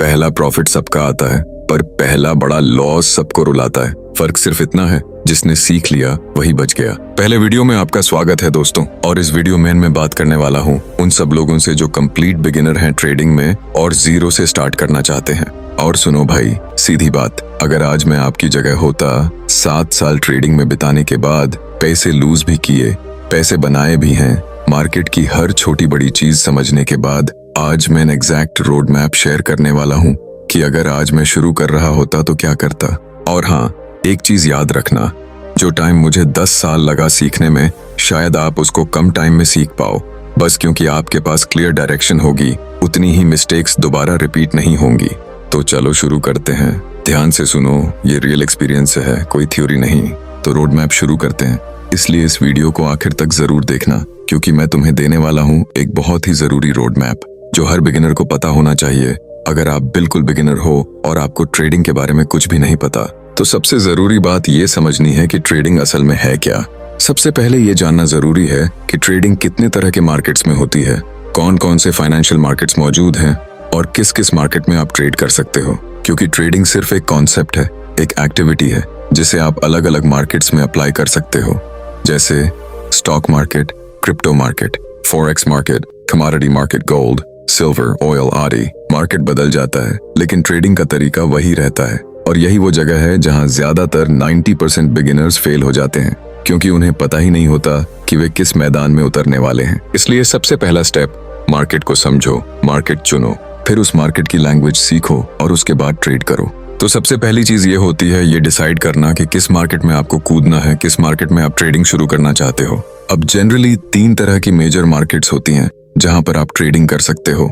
पहला प्रॉफिट सबका आता है, पर पहला बड़ा लॉस सबको रुलाता है। फर्क सिर्फ इतना है, जिसने सीख लिया वही बच गया। पहले वीडियो में आपका स्वागत है दोस्तों, और इस वीडियो में मैं बात करने वाला हूँ उन सब लोगों से जो कंप्लीट बिगिनर हैं ट्रेडिंग में और जीरो से स्टार्ट करना चाहते हैं। और सुनो भाई, सीधी बात, अगर आज मैं आपकी जगह होता, 7 साल ट्रेडिंग में बिताने के बाद पैसे लूज भी किए, पैसे बनाए भी हैं, मार्केट की हर छोटी बड़ी चीज समझने के बाद आज मैं एग्जैक्ट रोड मैप शेयर करने वाला हूँ कि अगर आज मैं शुरू कर रहा होता तो क्या करता। और हाँ, एक चीज याद रखना, जो टाइम मुझे 10 साल लगा सीखने में, शायद आप उसको कम टाइम में सीख पाओ। बस क्योंकि आपके पास क्लियर डायरेक्शन होगी, उतनी ही मिस्टेक्स दोबारा रिपीट नहीं होंगी। तो चलो शुरू करते हैं। ध्यान से सुनो, ये रियल एक्सपीरियंस है, कोई थ्योरी नहीं। तो रोड मैप शुरू करते हैं। इसलिए इस वीडियो को आखिर तक जरूर देखना, क्योंकि मैं तुम्हें देने वाला हूँ एक बहुत ही जरूरी रोड मैप जो हर बिगिनर को पता होना चाहिए। अगर आप बिल्कुल बिगिनर हो और आपको ट्रेडिंग के बारे में कुछ भी नहीं पता, तो सबसे जरूरी बात ये समझनी है कि ट्रेडिंग असल में है क्या। सबसे पहले ये जानना जरूरी है कि ट्रेडिंग कितने तरह के मार्केट्स में होती है, कौन कौन से फाइनेंशियल मार्केट्स मौजूद हैं और किस किस मार्केट में आप ट्रेड कर सकते हो। क्योंकि ट्रेडिंग सिर्फ एक कॉन्सेप्ट है, एक एक्टिविटी है जिसे आप अलग अलग मार्केट्स में अप्लाई कर सकते हो, जैसे stock market, crypto market, forex market, commodity market, gold, silver, oil आदि। मार्केट बदल जाता है, लेकिन ट्रेडिंग का तरीका वही रहता है। और यही वो जगह है जहां ज्यादातर 90% बिगिनर्स फेल हो जाते हैं, क्योंकि उन्हें पता ही नहीं होता कि वे किस मैदान में उतरने वाले हैं। इसलिए सबसे पहला स्टेप, मार्केट को समझो, मार्केट चुनो, फिर उस मार्केट की लैंग्वेज सीखो और उसके बाद ट्रेड करो। तो सबसे पहली चीज ये होती है ये डिसाइड करना कि किस मार्केट में आपको कूदना है, किस मार्केट में आप ट्रेडिंग शुरू करना चाहते हो। अब जनरली 3 तरह की मेजर मार्केट्स होती हैं जहां पर आप ट्रेडिंग कर सकते हो।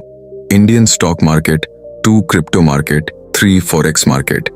Indian stock market, 2 crypto market, 3 forex market.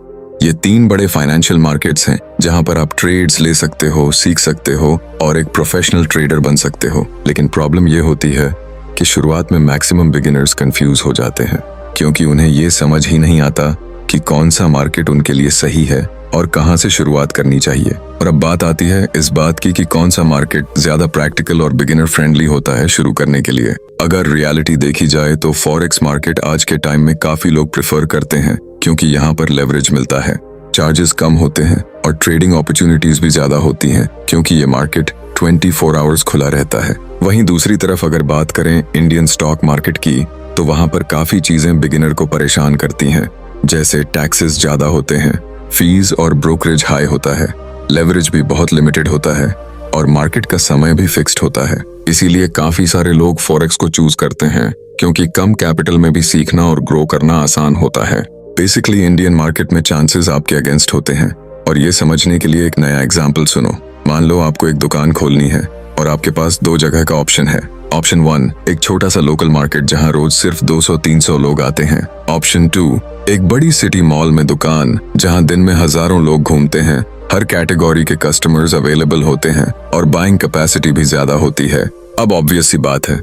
ये 3 बड़े फाइनेंशियल मार्केट्स हैं जहां पर आप ट्रेड्स ले सकते हो, सीख सकते हो और एक प्रोफेशनल ट्रेडर बन सकते हो। लेकिन प्रॉब्लम ये होती है कि शुरुआत में मैक्सिमम बिगिनर्स कंफ्यूज हो जाते हैं, क्योंकि उन्हें ये समझ ही नहीं आता कि कौन सा मार्केट उनके लिए सही है और कहां से शुरुआत करनी चाहिए। और अब बात आती है इस बात की कि कौन सा मार्केट ज्यादा प्रैक्टिकल और बिगिनर फ्रेंडली होता है शुरू करने के लिए। अगर रियलिटी देखी जाए तो फॉरेक्स मार्केट आज के टाइम में काफी लोग प्रेफर करते हैं, क्योंकि यहाँ पर लेवरेज मिलता है, चार्जेस कम होते हैं और ट्रेडिंग अपॉर्चुनिटीज भी ज्यादा होती हैं, क्योंकि ये मार्केट 24 आवर्स खुला रहता है। वहीं दूसरी तरफ अगर बात करें इंडियन स्टॉक मार्केट की, तो वहां पर काफी चीजें बिगिनर को परेशान करती हैं, जैसे टैक्सेस ज्यादा होते हैं, फीस और ब्रोकरेज हाई होता है, लेवरेज भी बहुत लिमिटेड होता है और मार्केट का समय भी फिक्स्ड होता है। इसीलिए काफी सारे लोग फॉरेक्स को चूज करते हैं, क्योंकि कम कैपिटल में भी सीखना और ग्रो करना आसान होता है। बेसिकली इंडियन मार्केट में चांसेस आपके अगेंस्ट होते हैं। और ये समझने के लिए एक नया एग्जाम्पल सुनो। मान लो आपको एक दुकान खोलनी है और आपके पास 2 जगह का ऑप्शन है। ऑप्शन 1, एक छोटा सा लोकल मार्केट जहां रोज सिर्फ 200-300 लोग आते हैं। ऑप्शन 2, एक बड़ी सिटी मॉल में दुकान जहां दिन में हजारों लोग घूमते हैं, हर कैटेगरी के कस्टमर्स अवेलेबल होते हैं और बाइंग कैपेसिटी भी ज्यादा होती है। अब ऑब्वियस सी बात है,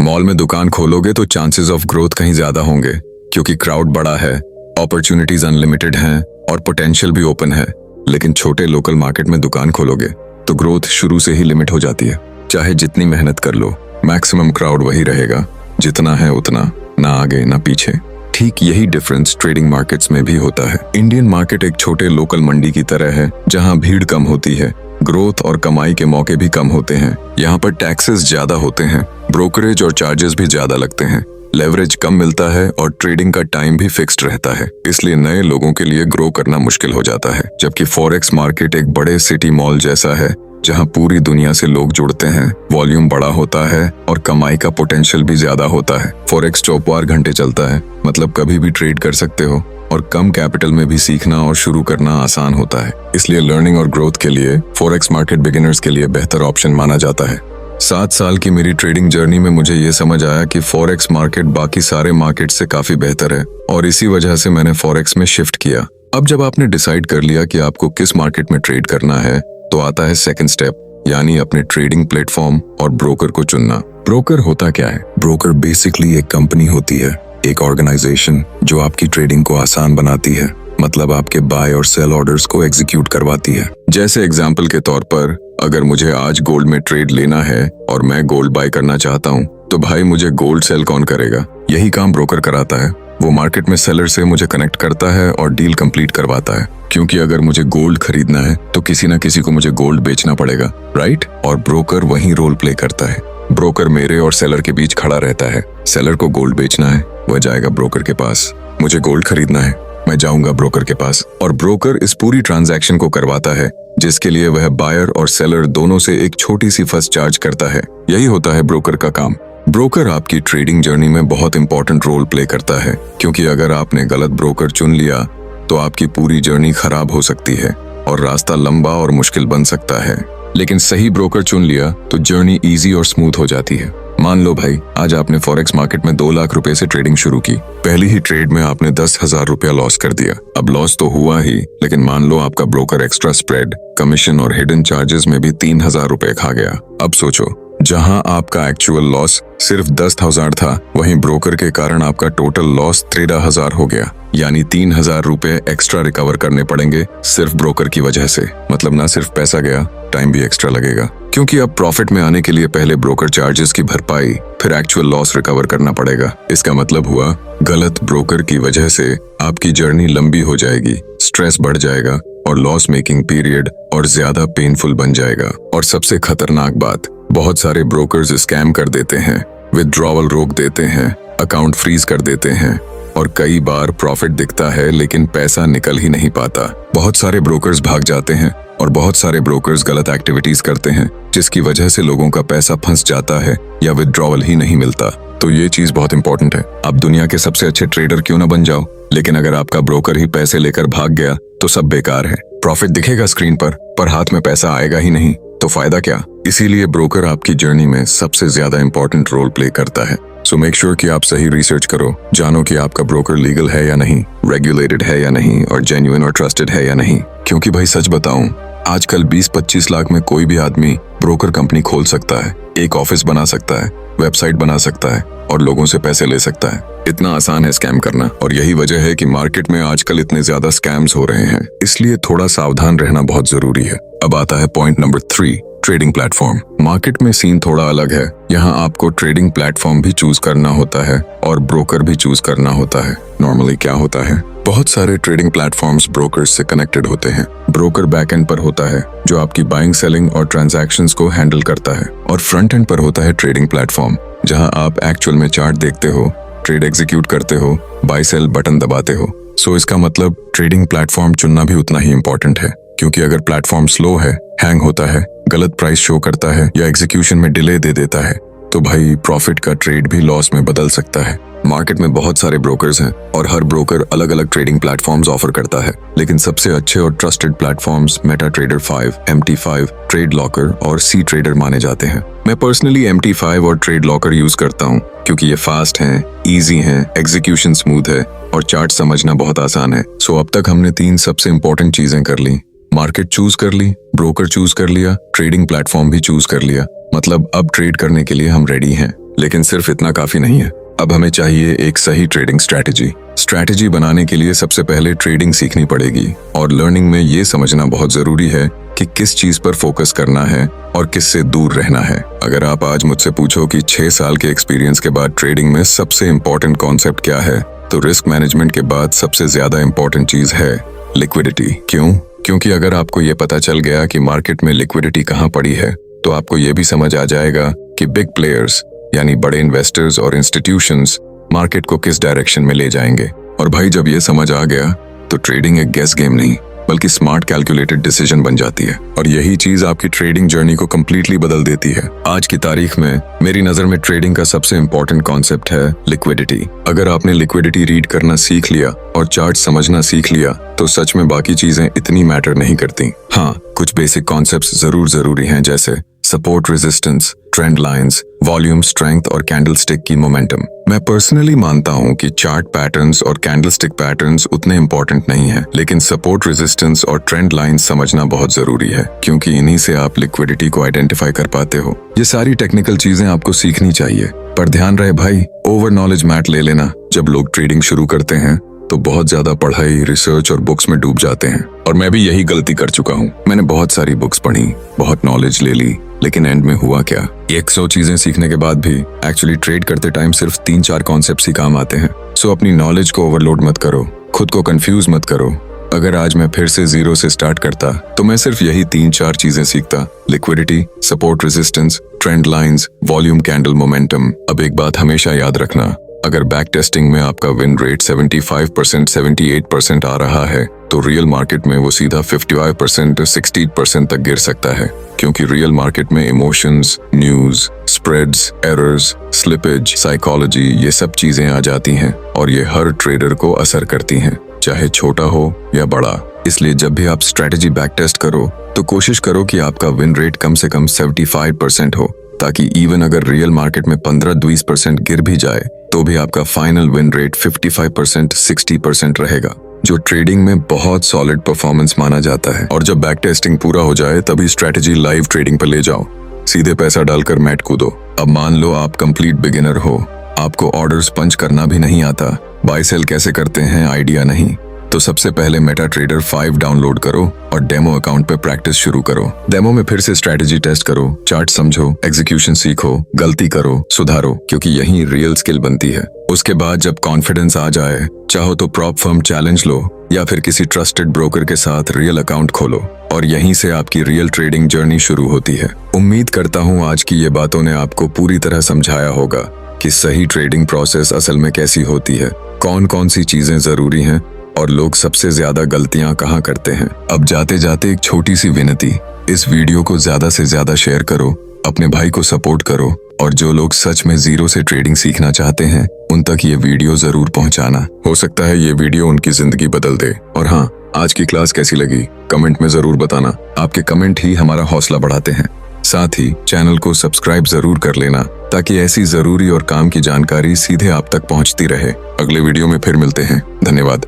मॉल में दुकान खोलोगे तो चांसेस ऑफ ग्रोथ कहीं ज्यादा होंगे, क्योंकि क्राउड बड़ा है, अपॉर्चुनिटीज अनलिमिटेड हैं और पोटेंशियल भी ओपन है। लेकिन छोटे लोकल मार्केट में दुकान खोलोगे तो ग्रोथ शुरू से ही लिमिट हो जाती है। चाहे जितनी मेहनत कर लो, मैक्सिमम क्राउड वही रहेगा, जितना है उतना, ना आगे ना पीछे। ठीक यही डिफरेंस ट्रेडिंग मार्केट्स में भी होता है। इंडियन मार्केट एक छोटे लोकल मंडी की तरह है, जहां भीड़ कम होती है, ग्रोथ और कमाई के मौके भी कम होते हैं। यहाँ पर टैक्सेस ज्यादा होते हैं, ब्रोकरेज और चार्जेस भी ज्यादा लगते हैं, लेवरेज कम मिलता है और ट्रेडिंग का टाइम भी फिक्स्ड रहता है। इसलिए नए लोगों के लिए ग्रो करना मुश्किल हो जाता है। जबकि फॉरेक्स मार्केट एक बड़े सिटी मॉल जैसा है, जहां पूरी दुनिया से लोग जुड़ते हैं, वॉल्यूम बड़ा होता है और कमाई का पोटेंशियल भी ज्यादा होता है। फॉरेक्स 24 घंटे चलता है, मतलब कभी भी ट्रेड कर सकते हो और कम कैपिटल में भी सीखना और शुरू करना आसान होता है। इसलिए लर्निंग और ग्रोथ के लिए फॉरेक्स मार्केट बिगिनर्स के लिए बेहतर ऑप्शन माना जाता है। 7 साल की मेरी ट्रेडिंग जर्नी में मुझे ये समझ आया कि फॉरेक्स मार्केट बाकी सारे मार्केट से काफी बेहतर है, और इसी वजह से मैंने फॉरेक्स में शिफ्ट किया। अब जब आपने डिसाइड कर लिया कि आपको किस मार्केट में ट्रेड करना है, तो आता है सेकंड स्टेप, यानी अपने ट्रेडिंग प्लेटफॉर्म और ब्रोकर को चुनना। ब्रोकर होता क्या है? ब्रोकर बेसिकली एक कंपनी होती है, एक ऑर्गेनाइजेशन जो आपकी ट्रेडिंग को आसान बनाती है, मतलब आपके बाय और सेल ऑर्डर्स को एग्जीक्यूट करवाती है। जैसे एग्जांपल के तौर पर, अगर मुझे आज गोल्ड में ट्रेड लेना है और मैं गोल्ड बाय करना चाहता हूँ, तो भाई मुझे गोल्ड सेल कौन करेगा? यही काम ब्रोकर कराता है। वो मार्केट में सेलर से मुझे कनेक्ट करता है और डील कंप्लीट करवाता है, क्योंकि अगर मुझे गोल्ड खरीदना है तो किसी ना किसी को मुझे गोल्ड बेचना पड़ेगा, राइट? और ब्रोकर वही रोल प्ले करता है। ब्रोकर मेरे और सेलर के बीच खड़ा रहता है। सेलर को गोल्ड बेचना है, वह जाएगा ब्रोकर के पास। मुझे गोल्ड खरीदना है, मैं जाऊंगा ब्रोकर के पास, और ब्रोकर इस पूरी ट्रांजैक्शन को करवाता है, जिसके लिए वह बायर और सेलर दोनों से एक छोटी सी फर्स्ट चार्ज करता है। यही होता है ब्रोकर का काम। ब्रोकर आपकी ट्रेडिंग जर्नी में बहुत इंपॉर्टेंट रोल प्ले करता है, क्योंकि अगर आपने गलत ब्रोकर चुन लिया तो आपकी पूरी जर्नी खराब हो सकती है और रास्ता लंबा और मुश्किल बन सकता है। लेकिन सही ब्रोकर चुन लिया तो जर्नी इजी और स्मूथ हो जाती है। मान लो भाई, आज आपने फॉरेक्स मार्केट में 2 लाख रुपए से ट्रेडिंग शुरू की। पहली ही ट्रेड में आपने 10,000 रुपया लॉस कर दिया। अब लॉस तो हुआ ही, लेकिन मान लो आपका ब्रोकर एक्स्ट्रा स्प्रेड, कमीशन और हिडन चार्जेस में भी 3,000 रुपए खा गया। अब सोचो, जहां आपका एक्चुअल लॉस सिर्फ 10,000 था, वहीं ब्रोकर के कारण आपका टोटल लॉस 13,000 हो गया। यानी 3,000 रुपए एक्स्ट्रा रिकवर करने पड़ेंगे सिर्फ ब्रोकर की वजह से। मतलब ना सिर्फ पैसा गया, टाइम भी एक्स्ट्रा लगेगा, क्योंकि अब प्रॉफिट में आने के लिए पहले ब्रोकर चार्जेस की भरपाई, फिर एक्चुअल लॉस रिकवर करना पड़ेगा। इसका मतलब हुआ, गलत ब्रोकर की वजह से आपकी जर्नी लंबी हो जाएगी, स्ट्रेस बढ़ जाएगा और लॉस मेकिंग पीरियड और ज्यादा पेनफुल बन जाएगा। और सबसे खतरनाक बात, बहुत सारे ब्रोकर्स स्कैम कर देते हैं, विथड्रॉवल रोक देते हैं, अकाउंट फ्रीज कर देते हैं, और कई बार प्रॉफिट दिखता है लेकिन पैसा निकल ही नहीं पाता। बहुत सारे ब्रोकर्स भाग जाते हैं और बहुत सारे ब्रोकर्स गलत एक्टिविटीज करते हैं, जिसकी वजह से लोगों का पैसा फंस जाता है या विथड्रॉवल ही नहीं मिलता। तो ये चीज बहुत इंपॉर्टेंट है। आप दुनिया के सबसे अच्छे ट्रेडर क्यों ना बन जाओ, लेकिन अगर आपका ब्रोकर ही पैसे लेकर भाग गया तो सब बेकार है। प्रॉफिट दिखेगा स्क्रीन पर हाथ में पैसा आएगा ही नहीं, तो फायदा क्या? इसीलिए ब्रोकर आपकी जर्नी में सबसे ज्यादा इंपॉर्टेंट रोल प्ले करता है। सो मेक श्योर कि आप सही रिसर्च करो, जानो कि आपका ब्रोकर लीगल है या नहीं, रेगुलेटेड है या नहीं, और जेन्युइन और ट्रस्टेड है या नहीं। क्योंकि भाई सच बताऊं, आजकल 20-25 लाख में कोई भी आदमी ब्रोकर कंपनी खोल सकता है, एक ऑफिस बना सकता है, वेबसाइट बना सकता है और लोगों से पैसे ले सकता है। इतना आसान है स्कैम करना, और यही वजह है कि मार्केट में आजकल इतने ज्यादा स्कैम्स हो रहे हैं। इसलिए थोड़ा सावधान रहना बहुत जरूरी है। अब आता है point number 3, trading platform. Market में सीन थोड़ा अलग है। यहाँ आपको ट्रेडिंग प्लेटफॉर्म भी चूज करना होता है और ब्रोकर भी चूज करना होता है। नॉर्मली क्या होता है, बहुत सारे ट्रेडिंग प्लेटफॉर्म्स ब्रोकर्स से कनेक्टेड होते हैं। ब्रोकर बैक एंड पर होता है, जो आपकी बाइंग, सेलिंग और ट्रांजैक्शंस को हैंडल करता है, और फ्रंट एंड पर होता है ट्रेडिंग प्लेटफॉर्म, जहां आप एक्चुअल में चार्ट देखते हो, ट्रेड एग्जीक्यूट करते हो, बाय सेल बटन दबाते हो। सो इसका मतलब ट्रेडिंग प्लेटफॉर्म चुनना भी उतना ही इंपॉर्टेंट है, क्योंकि अगर प्लेटफॉर्म स्लो है, हैंग होता है, गलत प्राइस शो करता है या एग्जीक्यूशन में डिले दे देता है, तो भाई प्रॉफिट का ट्रेड भी लॉस में बदल सकता है। मार्केट में बहुत सारे ब्रोकर्स हैं और हर ब्रोकर अलग अलग ट्रेडिंग प्लेटफॉर्म्स ऑफर करता है, लेकिन सबसे अच्छे और trusted platforms MetaTrader 5, MT5, trade locker और सी ट्रेडर माने जाते हैं। मैं पर्सनली MT5 और ट्रेड लॉकर यूज करता हूँ, क्योंकि ये फास्ट हैं, इजी हैं, एग्जीक्यूशन स्मूथ है और चार्ट समझना बहुत आसान है। सो अब तक हमने 3 सबसे इंपॉर्टेंट चीजें कर ली। मार्केट चूज कर ली, ब्रोकर चूज कर लिया, ट्रेडिंग प्लेटफॉर्म भी चूज कर लिया। मतलब अब ट्रेड करने के लिए हम रेडी हैं। लेकिन सिर्फ इतना काफी नहीं है, अब हमें चाहिए एक सही ट्रेडिंग स्ट्रैटेजी बनाने के लिए सबसे पहले ट्रेडिंग सीखनी पड़ेगी, और लर्निंग में ये समझना बहुत जरूरी है कि किस चीज पर फोकस करना है और किससे दूर रहना है। अगर आप आज मुझसे पूछो कि 6 साल के एक्सपीरियंस के बाद ट्रेडिंग में सबसे इंपॉर्टेंट कॉन्सेप्ट क्या है, तो रिस्क मैनेजमेंट के बाद सबसे ज्यादा इंपॉर्टेंट चीज है लिक्विडिटी। क्यों? क्योंकि अगर आपको ये पता चल गया कि मार्केट में लिक्विडिटी कहाँ पड़ी है, तो आपको ये भी समझ आ जाएगा कि बिग प्लेयर्स यानी बड़े इन्वेस्टर्स और इंस्टीट्यूशंस मार्केट को किस डायरेक्शन में ले जाएंगे। और भाई जब ये समझ आ गया तो ट्रेडिंग एक गेस गेम नहीं, बल्कि स्मार्ट कैलकुलेटेड डिसीजन बन जाती है, और यही चीज आपकी ट्रेडिंग जर्नी को कंप्लीटली बदल देती है। आज की तारीख में मेरी नजर में ट्रेडिंग का सबसे इंपॉर्टेंट कॉन्सेप्ट है लिक्विडिटी। अगर आपने लिक्विडिटी रीड करना सीख लिया और चार्ट समझना सीख लिया, तो सच में बाकी चीजें इतनी मैटर नहीं करती। हाँ, कुछ बेसिक कॉन्सेप्ट्स जरूर जरूरी हैं, जैसे support, resistance, trend lines, volume, strength और कैंडलस्टिक की मोमेंटम। मैं पर्सनली मानता हूं कि चार्ट पैटर्न्स और कैंडलस्टिक पैटर्न्स उतने इंपॉर्टेंट नहीं है, लेकिन सपोर्ट, रेजिस्टेंस और ट्रेंड लाइंस समझना बहुत जरूरी है, क्योंकि इन्हीं से आप लिक्विडिटी को आइडेंटिफाई कर पाते हो। ये सारी टेक्निकल चीजें आपको सीखनी चाहिए, पर ध्यान रहे भाई, ओवर नॉलेज मैट ले लेना। जब लोग ट्रेडिंग शुरू करते हैं तो बहुत ज्यादा पढ़ाई, रिसर्च और बुक्स में डूब जाते हैं, और मैं भी यही गलती कर चुका हूँ। मैंने बहुत सारी बुक्स पढ़ी, बहुत नॉलेज ले ली, लेकिन एंड में हुआ क्या, 100 चीजें सीखने के बाद भी एक्चुअली ट्रेड करते टाइम सिर्फ 3-4 कॉन्सेप्ट्स ही काम आते हैं। सो अपनी नॉलेज को ओवरलोड मत करो, खुद को कंफ्यूज मत करो। अगर आज मैं फिर से जीरो से स्टार्ट करता तो मैं सिर्फ यही 3-4 चीजें सीखता: liquidity, support resistance, trend lines, volume candle momentum. अब एक बात हमेशा याद रखना, अगर बैक टेस्टिंग में आपका विन रेट 75%, 78% आ रहा है तो रियल मार्केट में वो सीधा 55%, 60% तक गिर सकता है, क्योंकि रियल मार्केट में emotions, news, spreads, errors, slippage, psychology, ये सब चीजें आ जाती हैं और ये हर ट्रेडर को असर करती हैं, चाहे छोटा हो या बड़ा। इसलिए जब भी आप स्ट्रेटेजी बैक टेस्ट करो तो कोशिश करो कि आपका विन रेट कम से कम 75% हो, ताकि इवन अगर रियल मार्केट में 15-20% गिर भी जाए तो भी आपका फाइनल विन रेट 55%, 60% रहेगा, जो ट्रेडिंग में बहुत सॉलिड परफॉर्मेंस माना जाता है। और जब बैक टेस्टिंग पूरा हो जाए तभी स्ट्रेटेजी लाइव ट्रेडिंग पर ले जाओ, सीधे पैसा डालकर मैट कूदो। अब मान लो आप कंप्लीट बिगिनर हो, आपको ऑर्डर्स पंच करना भी नहीं आता, बाय सेल कैसे करते हैं आइडिया नहीं, तो सबसे पहले मेटा ट्रेडर 5 डाउनलोड करो और डेमो अकाउंट पे प्रैक्टिस शुरू करो। डेमो में फिर से स्ट्रेटेजी टेस्ट करो, चार्ट समझो, एग्जीक्यूशन सीखो, गलती करो, सुधारो, क्योंकि यही रियल स्किल बनती है। उसके बाद जब कॉन्फिडेंस आ जाए, चाहो तो प्रॉप फर्म चैलेंज लो या फिर किसी ट्रस्टेड ब्रोकर के साथ रियल अकाउंट खोलो और यहीं से आपकी रियल ट्रेडिंग जर्नी शुरू होती है। उम्मीद करता हूँ आज की ये बातों ने आपको पूरी तरह समझाया होगा कि सही ट्रेडिंग प्रोसेस असल में कैसी होती है, कौन कौन सी चीजें जरूरी हैं और लोग सबसे ज्यादा गलतियां कहाँ करते हैं। अब जाते जाते एक छोटी सी विनती, इस वीडियो को ज्यादा से ज्यादा शेयर करो, अपने भाई को सपोर्ट करो और जो लोग सच में जीरो से ट्रेडिंग सीखना चाहते हैं उन तक ये वीडियो जरूर पहुंचाना। हो सकता है ये वीडियो उनकी जिंदगी बदल दे। और हाँ, आज की क्लास कैसी लगी कमेंट में जरूर बताना, आपके कमेंट ही हमारा हौसला बढ़ाते हैं। साथ ही चैनल को सब्सक्राइब जरूर कर लेना ताकि ऐसी जरूरी और काम की जानकारी सीधे आप तक पहुंचती रहे। अगले वीडियो में फिर मिलते हैं। धन्यवाद।